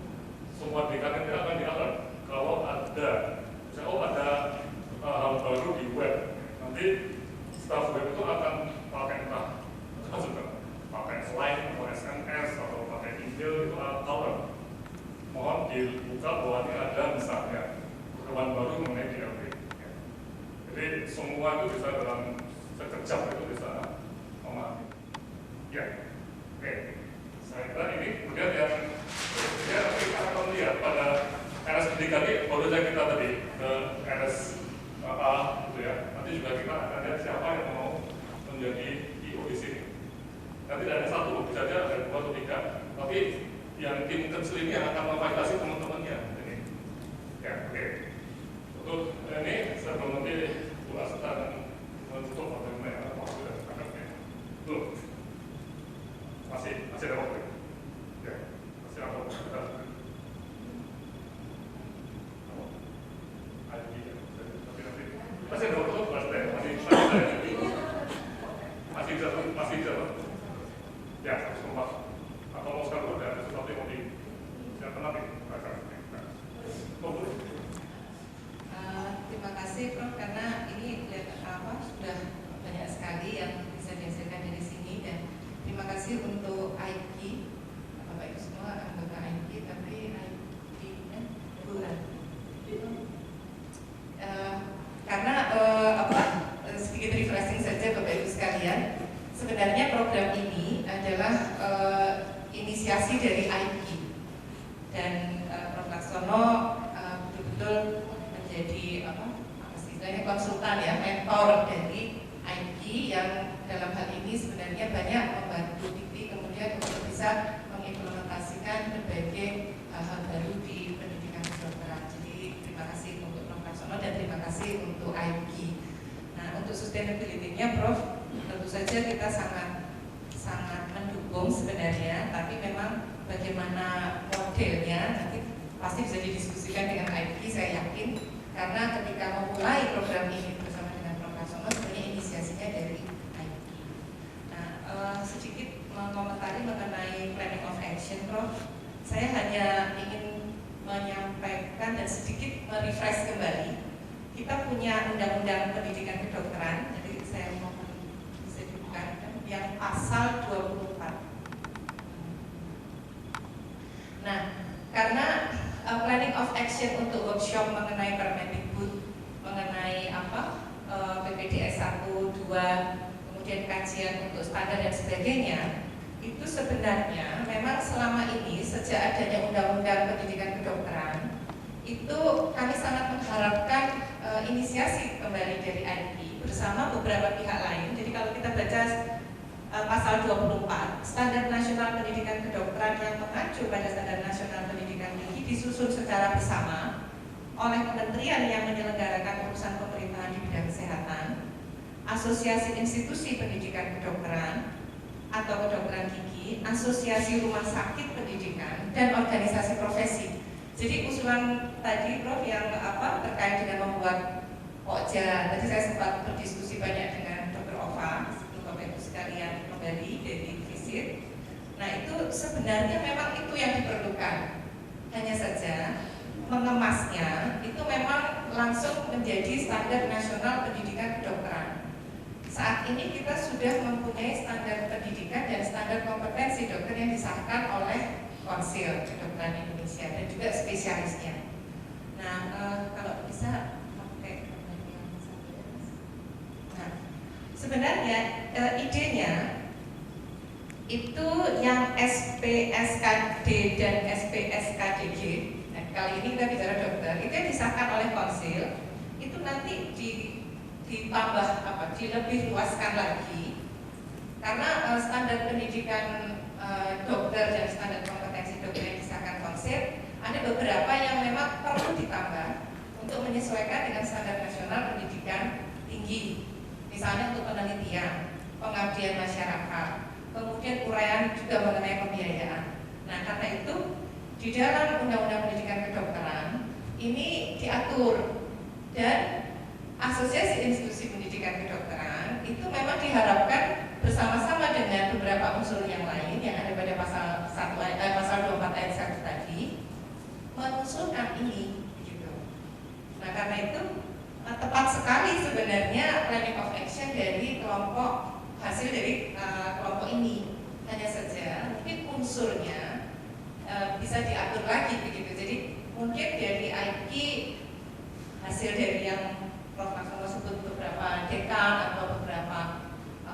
semua DKN kita akan di alert kalau ada, misalnya ada hal baru di web, nanti staff web itu akan pakai entah pakai slide atau SMS atau pakai email itu alert. Mohon dibuka bahwa ini ada misalnya perkembangan baru mengenai DLP. Jadi semua itu bisa dalam sekejap itu bisa memahami. Ya. Oke, saya kira ini kemudian yang ya, kita akan lihat pada RS pendidikan ini baru saja kita tadi ke RS A gitu ya. Nanti juga kita akan lihat siapa yang mau menjadi IO di sini. Nanti tidak ada satu, bisa saja ada 2 atau 3. Tapi yang tim kecil ini yang akan memfasilitasi teman-temannya. Ini, ya oke. Untuk ini sebelum nanti ulas dan menutup atau gimana, waktu sudah akan tuh. Masih ada waktu. Ya, masih ada waktu. Masih ada waktu, masih bisa. Ya, 104. Atau mau sekarang ada sesuatu yang mau disiapkan nanti. Terima kasih Prof, karena ini sudah banyak sekali yang bisa dihasilkan dari sini, dan terima kasih untuk IKI, Bapak Ibu semua anggota IKI, tapi IKI-nya bulan. Karena sedikit refreshing saja Bapak Ibu sekalian, sebenarnya program ini adalah inisiasi dari IKI, dan Prof Laksono betul-betul menjadi istilahnya konsultan ya, mentor dari IKI yang dalam hal ini sebenarnya banyak membantu Dikti kemudian untuk bisa mengimplementasikan berbagai hal baru di pendidikan kedokteran. Jadi terima kasih untuk Prof Laksono dan terima kasih untuk IKI. Nah, untuk sustainability-nya Prof, tentu saja kita sangat mendukung sebenarnya, tapi memang bagaimana modelnya nanti pasti bisa didiskusikan dengan IKI, saya yakin, karena ketika memulai program ini bersama dengan Prof Laksono sebenarnya inisiasinya dari IKI. Nah, sedikit mengomentari mengenai planning of action Prof, saya hanya ingin menyampaikan dan sedikit merefresh kembali. Kita punya undang-undang pendidikan kedokteran, jadi saya mohon bisa dibuka yang pasal 24. Nah, karena planning of action untuk workshop mengenai Permendikbud, mengenai PPDS 1, 2, kemudian kajian untuk standar dan sebagainya, itu sebenarnya memang selama ini sejak adanya Undang-Undang Pendidikan Kedokteran, itu kami sangat mengharapkan inisiasi kembali dari IKI bersama beberapa pihak lain. Jadi kalau kita baca pasal 24, Standar Nasional Pendidikan Kedokteran yang mengacu pada Standar Nasional Pendidikan Tinggi disusun secara bersama oleh kementerian yang menyelenggarakan urusan pemerintahan di bidang kesehatan, Asosiasi Institusi Pendidikan Kedokteran atau Kedokteran Gigi, Asosiasi Rumah Sakit Pendidikan, dan organisasi profesi. Jadi usulan tadi Prof yang terkait dengan membuat pokja, tadi saya sempat berdiskusi banyak dengan Dr. Ova, Bapak Ibu sekalian kembali dari visit. Nah, itu sebenarnya memang itu yang diperlukan. Hanya saja mengemasnya itu memang langsung menjadi Standar Nasional Pendidikan Kedokteran. Saat ini kita sudah mempunyai standar pendidikan dan standar kompetensi dokter yang disahkan oleh Konsil Kedokteran Indonesia dan juga spesialisnya. Nah, kalau bisa pakai sebenarnya idenya itu yang SPSKD dan SPSKDG. Nah, kali ini kita bicara dokter, itu yang disahkan oleh Konsil, itu nanti ditambah dilebih luaskan lagi, karena standar pendidikan dokter dan standar kompetensi dokumen disahkan konsep, ada beberapa yang memang perlu ditambah untuk menyesuaikan dengan standar nasional pendidikan tinggi. Misalnya untuk penelitian, pengabdian masyarakat, kemudian uraian juga mengenai pembiayaan. Nah, karena itu di dalam Undang-Undang Pendidikan Kedokteran ini diatur, dan Asosiasi Institusi Pendidikan Kedokteran itu memang diharapkan bersama-sama dengan beberapa unsur yang lain yang ada pada pasal 24 ayat 1 tadi mengusulkan ini gitu. Nah, karena itu tepat sekali sebenarnya planning of action dari kelompok hasil dari kelompok ini. Hanya saja mungkin unsurnya bisa diatur lagi begitu. Jadi mungkin dari IP hasil dari yang Prof. Laksono sebut beberapa dekan atau beberapa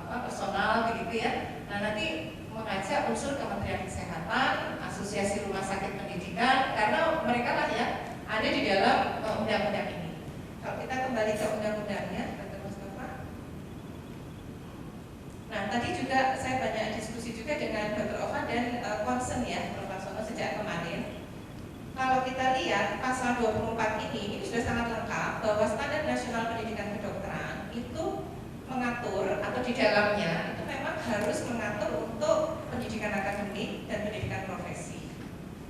personal begitu ya. Nah, nanti mengajak unsur Kementerian Kesehatan, Asosiasi Rumah Sakit Pendidikan, karena mereka lah ya ada di dalam undang-undang ini. Kalau kita kembali ke undang-undangnya, Dr. Mustafa. Nah, tadi juga saya banyak diskusi juga dengan Dr. Ova dan concern ya Prof. Laksono sejak kemarin. Kalau kita lihat pasal 24 ini sudah sangat lengkap bahwa standar nasional pendidikan kedokteran itu mengatur atau di dalamnya itu memang harus mengatur untuk pendidikan akademik dan pendidikan profesi.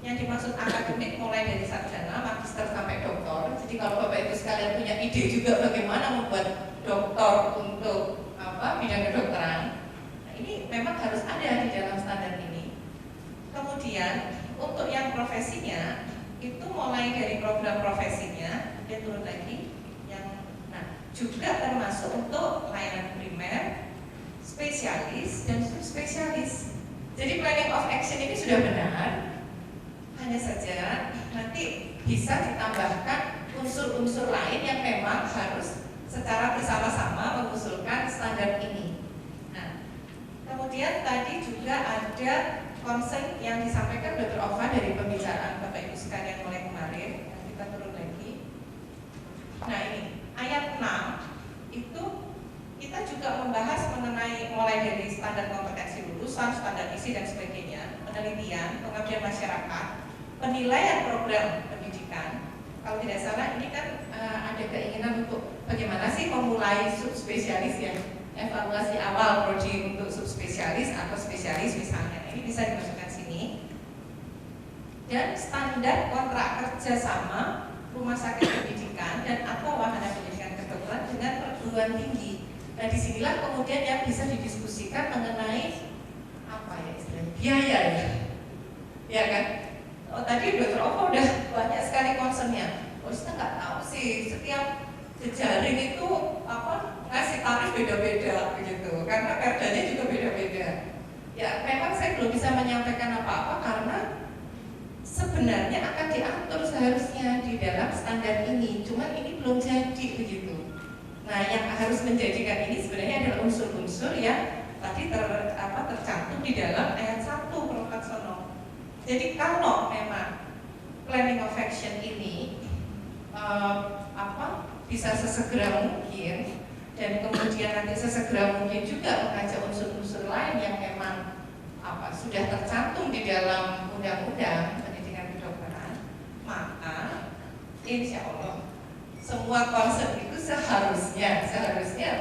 Yang dimaksud akademik mulai dari sarjana, magister sampai doktor. Jadi kalau Bapak Ibu sekalian punya ide juga bagaimana membuat doktor untuk bidang kedokteran, nah, ini memang harus ada di dalam standar ini. Kemudian untuk yang profesinya itu mulai dari program profesinya, dia turun lagi yang juga termasuk untuk layanan primer, spesialis dan subspesialis. Jadi planning of action ini sudah benar, hanya saja nanti bisa ditambahkan unsur-unsur lain yang memang harus secara bersama-sama mengusulkan standar ini. Nah, kemudian tadi juga ada concern yang disampaikan Dr. Ova dari pembicaraan Bapak Ibu sekalian mulai kemarin. Yang kita turun lagi. Nah, ini ayat 6 itu kita juga membahas mengenai mulai dari standar kompetensi lulusan, standar isi dan sebagainya, penelitian, pengabdian masyarakat, penilaian program pendidikan. Kalau tidak salah ini kan ada keinginan untuk bagaimana sih memulai subspesialis ya, evaluasi awal prodi untuk subspesialis atau spesialis misalnya. Ini bisa dimasukkan sini. Dan standar kontrak kerja sama rumah sakit pendidikan dan atau wahana pendidikan kedokteran dengan perguruan tinggi. Nah, disinilah kemudian yang bisa didiskusikan mengenai apa ya istilahnya biaya ya kan? Oh, tadi Dr. Ova udah banyak sekali concernnya. Oh, kita nggak tahu sih setiap jejaring itu ngasih tarif beda-beda begitu, karena perdanya juga beda-beda. Ya, memang saya belum bisa menyampaikan apa-apa karena sebenarnya akan diatur seharusnya di dalam standar ini, cuman ini belum jadi begitu. Nah, yang harus menjadikan ini sebenarnya adalah unsur-unsur yang tadi tercantum di dalam ayat 1 Prof. Laksono. Jadi kalau memang planning of action ini bisa sesegera mungkin dan kemudian nanti sesegera mungkin juga mengajak unsur-unsur lain yang memang sudah tercantum di dalam undang-undang pendidikan kedokteran, maka insya Allah semua konsep itu seharusnya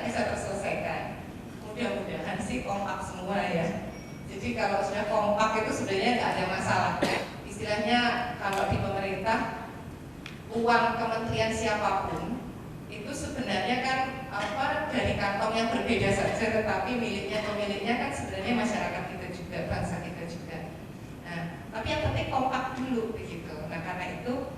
bisa terselesaikan. Mudah-mudahan sih kompak semua ya. Jadi kalau sudah kompak itu sebenarnya nggak ada masalah. Istilahnya kalau di pemerintah uang kementerian siapapun itu sebenarnya kan dari kantong yang berbeda saja, tetapi pemiliknya kan sebenarnya masyarakat kita juga, bangsa kita juga. Nah, tapi yang penting kompak dulu begitu. Nah, karena itu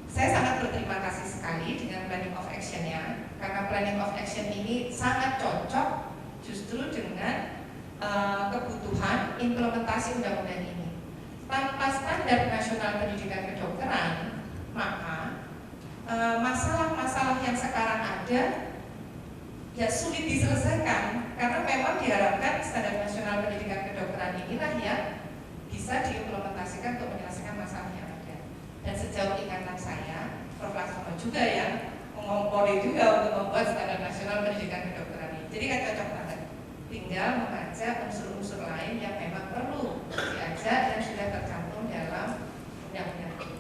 saya sangat berterima kasih sekali dengan planning of action-nya, karena planning of action ini sangat cocok justru dengan kebutuhan implementasi undang-undang ini. Tanpa standar nasional pendidikan kedokteran, maka masalah-masalah yang sekarang ada ya sulit diselesaikan, karena memang diharapkan standar nasional pendidikan kedokteran inilah yang bisa diimplementasikan untuk menyelesaikan masalah yang ada. Dan sejauh ingatan saya, Prof. Laksono juga yang mengompori juga untuk membuat standar nasional pendidikan kedokteran ini. Jadi kan cocok banget. Tinggal mengajak unsur-unsur lain yang memang perlu diajak dan sudah tercantum tercantum dalam undang-undang ini.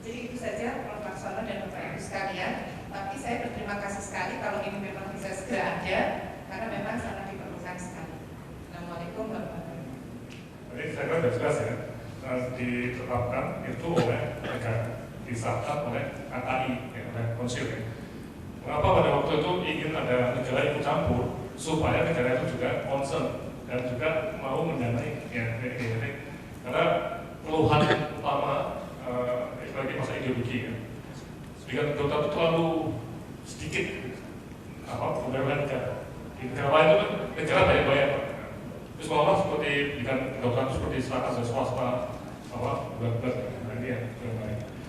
Jadi itu saja Prof. Laksono dan Bapak Ibu sekalian. Tapi saya berterima kasih sekali kalau ini memang bisa segera ada, karena memang sangat diperlukan sekali. Assalamualaikum warahmatullahi wabarakatuh. Jadi saya kira sudah jelas ya, ditetapkan itu oleh negara, disahkan oleh KKI, ya, oleh konsil. Ya. Mengapa pada waktu itu ingin ada negara ikut campur supaya negara itu juga concern dan juga mau mendanai ya ini. Karena keluhan utama bagi masa ideologi ya. Sedangkan kedokteran itu terlalu sedikit pegawai negara. Di negara lain itu kan negara banyak. Terus malah seperti dengan kedokteran seperti serata swasta bulat-bulat ini ya.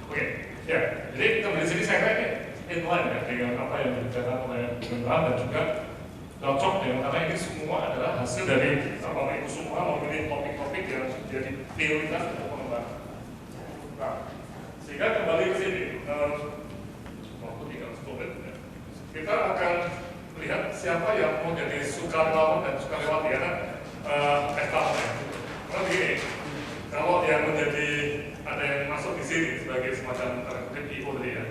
Oke, ya. Jadi dari sini saya kira ini inline ya dengan apa yang dibicarakan oleh Bang dan juga cocok dengan karena ini semua adalah hasil dari itu semua memilih topik-topik yang jadi prioritas untuk pengembangan. Nah, sehingga kembali ke sini, waktu tinggal 10 menit, ya. Kita akan melihat siapa yang mau jadi sukarelawan dan sukarelawati karena karena begini, kalau yang menjadi ada yang masuk di sini sebagai semacam IO tadi ya,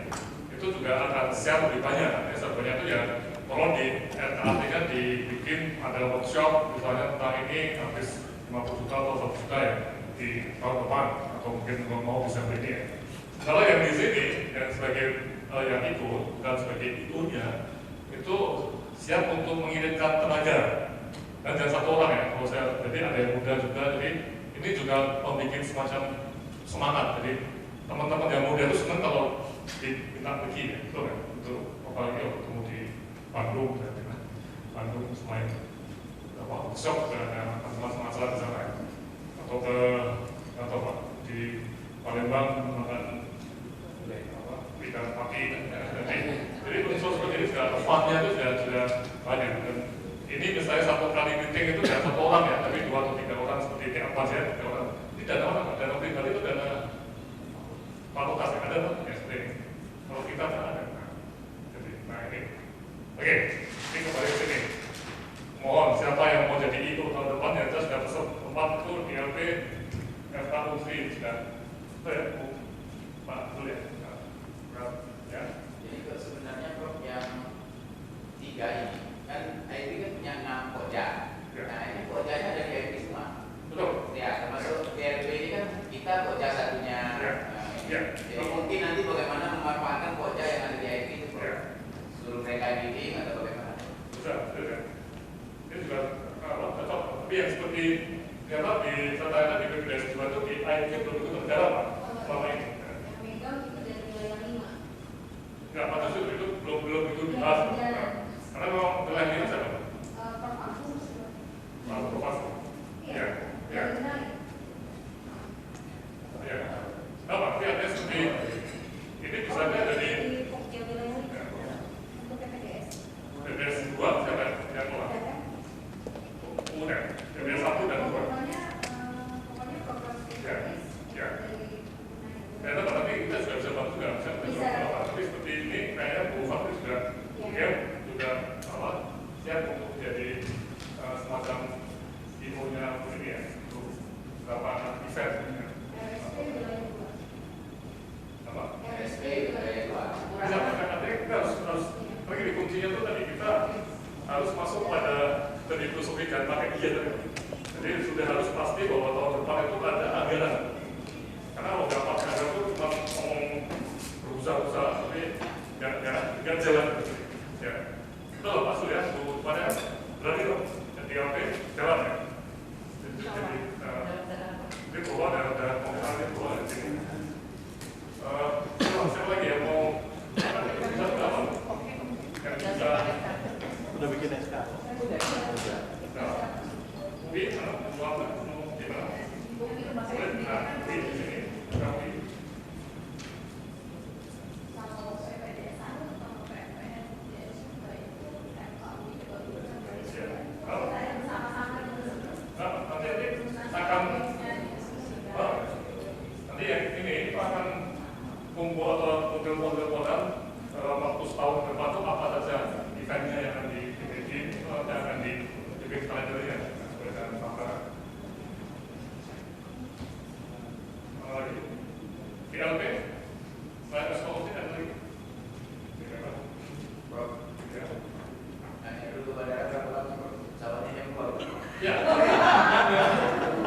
itu juga akan siap lebih banyak. Sebenarnya itu ya kalau di artinya dibikin ada workshop misalnya tentang ini habis 50 juta atau 1 juta ya di tahun depan atau mungkin kalau mau bisa beli ya. Kalau yang di sini yang sebagai yang ikut dan sebagai itunya itu siap untuk mengirimkan tenaga dan jangan satu orang ya. Kalau saya jadi ada yang muda juga, jadi ini juga membuat semacam semangat. Jadi teman-teman yang muda itu senang kalau diminta pergi ya, betul kan? Untuk apalagi ketemu di Bandung, Bandung selain workshop dan masalah di sana atau ke atau Pak di Palembang makan ikan papi. Jadi unsur seperti ini sudah fundnya itu sudah banyak. Dan ini misalnya satu kali meeting itu tidak 1 orang ya, tapi 2 atau 3 orang seperti ini apa saja 3 orang. Ini dana pribadi itu dana fakultas yang ada ya seperti ini. Kalau kita tidak ada. Jadi, nah ini. Oke, ini kembali ke sini. Mohon siapa yang mau jadi IO tahun depan ya kita sudah pesan tempat itu di LP FKU sudah. Itu ya, Pak Dul ya. Ya. Jadi sebenarnya Prof yang 3 ini kan IP kan punya 6 koja. Ya. Nah ini kojanya ada di IP semua. Betul. Ya termasuk PRB ini kan kita koja satunya. Ya. Ya. Jadi mungkin nanti bagaimana memanfaatkan koja yang ada di IP itu Prof. Ya. Suruh mereka bidding atau bagaimana? Bisa, ya. Ini juga cocok. Tapi yang seperti apa di catatan di BPJS 2 itu di IP itu negara Pak selama ini. Enggak, pada itu belum itu dibahas. Karena memang wilayah ini siapa? Prof. Ya, ya. Ya. Apa? Tapi artinya seperti ini bisa ada di BPJS 2 siapa yang keluar? Udah, BPJS 1 dan 2. Ya, ya. Ya, tapi kita juga bisa bantu juga, bisa tapi seperti ini kayaknya Bu Fakri sudah juga siap untuk jadi semacam ilmunya ini ya untuk beberapa event. Apa? RSP wilayah luar. Bisa, artinya kita harus lagi di kuncinya itu tadi kita harus masuk pada tadi filosofi dan pakai dia tadi. Jadi sudah harus pasti bahwa tahun depan itu ada anggaran. Karena kalau nggak pakai anggaran itu cuma ngomong berusaha-usaha tapi nggak jalan. Ya, itu loh Pak Surya, Bu pada berarti loh, jadi apa jalan ya. Jadi keluar ada pengalaman keluar dari sini. Siapa lagi yang mau bisa berapa? Yang bisa Udah bikin SK. Mungkin gimana? Nah, di sini kami. Nanti yang ini itu akan kumpul atau model-model modal waktu setahun ke depan itu apa saja eventnya yang akan dibikin yang akan dibikin kalendernya sesuai dengan BLP, saya SKOT ada lagi. Nanya dulu bandara berapa lama pesawatnya yang keluar? Ya, 5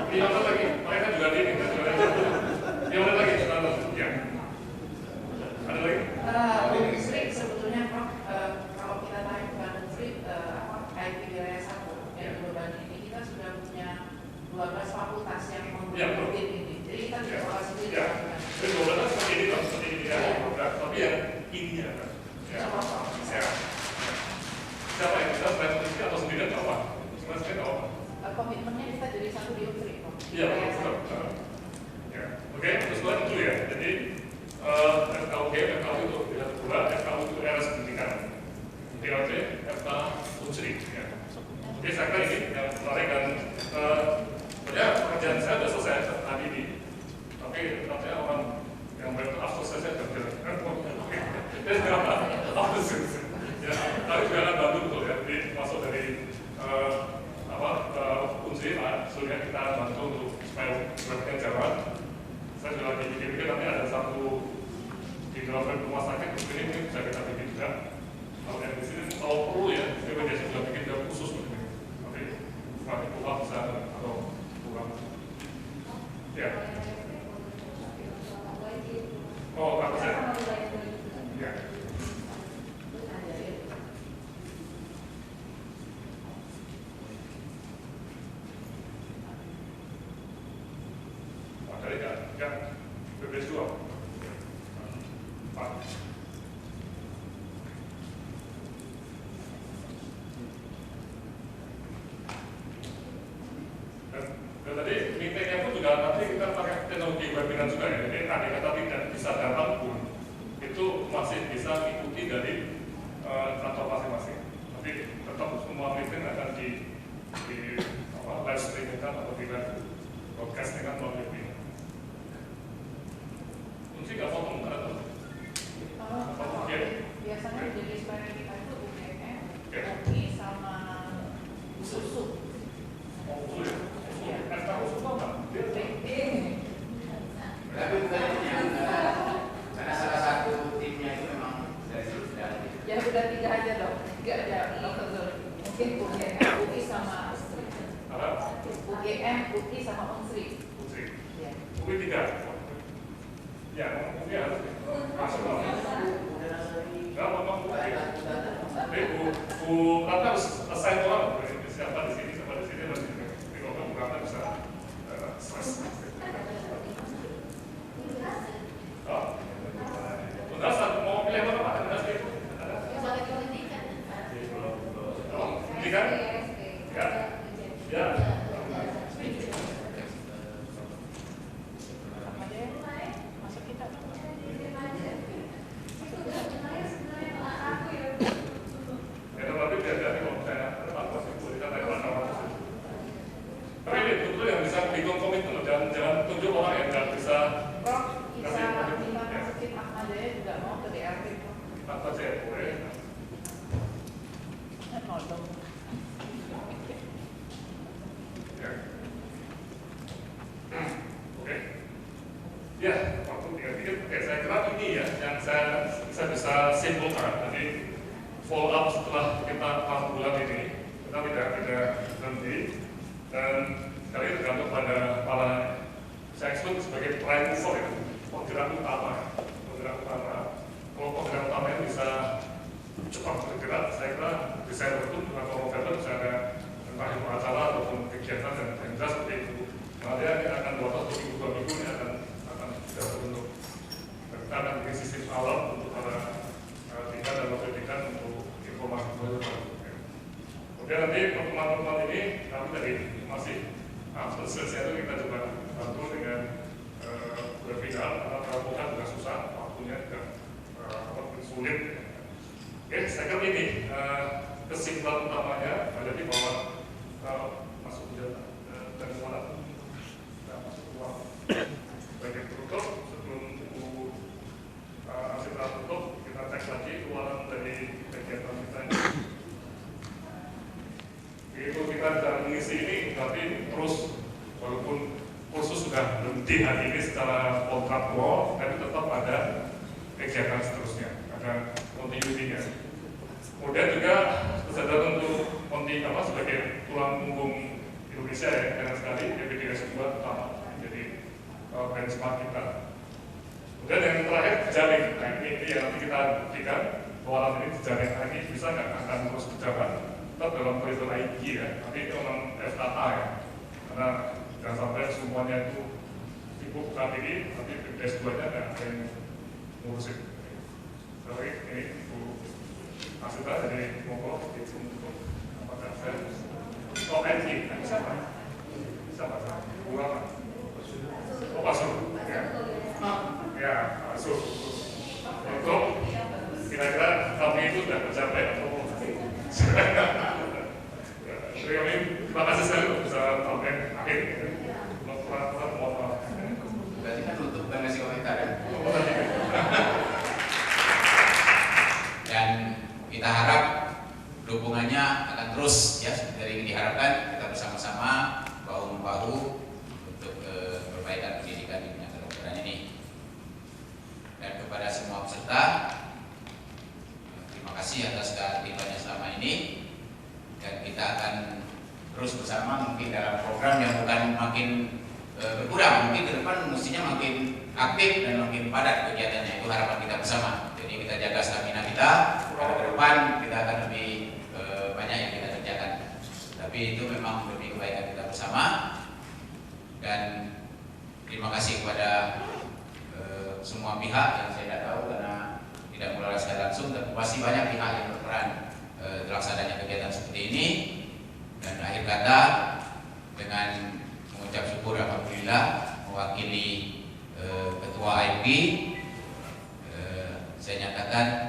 menit lagi. Mereka juga ini, kita juga ada. 5 menit lagi, ya. Ada lagi? Menteri sebetulnya Prof, kalau kita tarik bukan Menteri, IP wilayah 1 yang beban ini kita sudah punya 12 fakultas yang membuat ini. Jadi kita bisa evaluasi itu. Ya, jadi 12 seperti ini loh, seperti ini ya. Tapi yang ini ya, ya. Siapa yang kita revolusi atau sendiri atau apa? Sebenarnya nggak apa. Komitmennya kita jadi satu di Menteri. Iya, betul. Ya, oke, terus itu ya. Jadi FKUG, FKU itu tidak kedua, FKU itu RS pendidikan, DLT, FK Unsri. Ya. Oke, saya kira ini yang menarik dan pekerjaan saya sudah selesai hari ini. Tapi nanti orang yang berafter saya kerja. Jadi berapa? Ya, tapi juga akan bantu betul ya. Jadi masuk dari Unsri, sudah kita bantu untuk supaya berarti jalan. Saya juga lagi pikir nanti ada satu di dalam rumah sakit ini bisa kita bikin juga. Kalau yang di sini kalau perlu ya, kita biasa sudah bikin jam khusus begini. Tapi nanti pulang bisa atau pulang. Ya. Oh, apa sih? Ya. Ya, BPS 2. Pak. Dan tadi meetingnya pun juga nanti kita pakai teknologi webinar juga ya. Jadi andai kata tidak bisa datang pun itu masih bisa ikuti dari kantor masing-masing. Tapi tetap semua meeting akan di live streaming kan atau di live broadcasting kan melalui ini. Mungkin nggak potong kan atau? Biasanya jadi supaya kita itu UGM, kopi sama susu. Oh, usul ya? FK usul apa? Tapi bukan yang karena salah satu timnya itu memang dari sudah. Ya udah 3 aja dong, 3 aja dokter. Mungkin UGM, UI sama Unsri. UGM, UI sama Unsri. Unsri. Ya. UI 3. Ya, UI harus masuk. Nggak apa-apa UI. Tapi Bu Ratna harus assign orang. Siapa di sini, siapa di sini harus di sini. Jadi kalau Bu Ratna bisa stres. Oh, Undasan mau pilih apa Pak? Undasan itu? Oh, pendidikan? Ya. Ya. Masuk kita. Ya, tapi biar-biar kalau saya pasti kita naik langkah. Tapi ini betul yang bisa bikin komitmen, jangan tunjuk orang yang nggak bisa. Prof, bisa kita masukin Ahmadiyah juga mau ke DRT. Apa saya boleh? Nodong. Ya. Oke. Ya, waktu 3 menit. Oke, saya kira ini ya yang saya bisa simpulkan. Jadi follow up setelah kita 4 bulan ini, kita tidak berhenti dan kali ini tergantung pada para saya sebut sebagai prime mover ya, penggerak utama. Kalau penggerak utamanya bisa cepat bergerak, saya kira Desember itu atau November bisa ada entah itu acara ataupun kegiatan dan jelas seperti itu. Nanti akan 2 minggu ini akan sudah terbentuk. Dan kita akan bikin sistem alam untuk para tingkat dan wakil tingkat untuk informasi baru. Kemudian nanti pertemuan-pertemuan ini kami tadi masih selesai itu kita coba bantu dengan webinar karena perampokan juga susah, waktunya juga sulit. Oke, saya kira ini kesimpulan utamanya ada di bawah masuk dan mana masuk uang bagian tutup sebelum hasil tutup kita cek lagi keluaran dari kegiatan kita ini. Itu kita sedang mengisi ini tapi terus walaupun kursus sudah berhenti hari ini secara kontraktual, tapi tetap ada kegiatan seterusnya, ada continuity-nya. Kemudian juga kesadaran untuk sebagai tulang punggung Indonesia ya, dengan sekali BPJS 2 utama jadi benchmark kita. Kemudian yang terakhir jejaring, nah ini yang nanti kita buktikan bahwa alat ini jejaring ini bisa nggak akan terus berjalan tetap dalam koridor IG ya, tapi itu memang FKA ya, karena jangan sampai semuanya itu sibuk saat ini, tapi BPJS 2 nya nggak ada yang ngurusin. Jadi ini Bu Masita dari Monggo untuk apakah saya ONG, bisa Pak? Bisa Pak? Buang Pak? Oh Pasur, ya. Ya, Pasur. Untuk kira-kira kami itu sudah tercapai atau terima kasih sekali untuk bisa sampai akhir. Kurang mohon maaf. Berarti kan tutup dan ngasih komentar ya. Dan kita harap dukungannya akan terus ya seperti yang diharapkan, kita bersama-sama bahu-membahu untuk perbaikan pendidikan di bidang kedokteran ini. Dan kepada semua peserta, terima kasih atas keaktifan selama ini, dan kita akan terus bersama mungkin dalam program yang bukan makin berkurang, mungkin ke depan mestinya makin aktif dan makin padat kegiatannya. Itu harapan kita bersama. Jadi kita jaga stamina kita, karena ke depan kita akan lebih banyak yang kita kerjakan. Tapi itu memang demi kebaikan kita bersama. Dan terima kasih kepada semua pihak yang saya tidak tahu karena tidak mulai secara langsung, tapi pasti banyak pihak yang berperan terlaksananya kegiatan seperti ini. Dan akhir kata, dengan mengucap syukur alhamdulillah mewakili Ketua AIP, saya nyatakan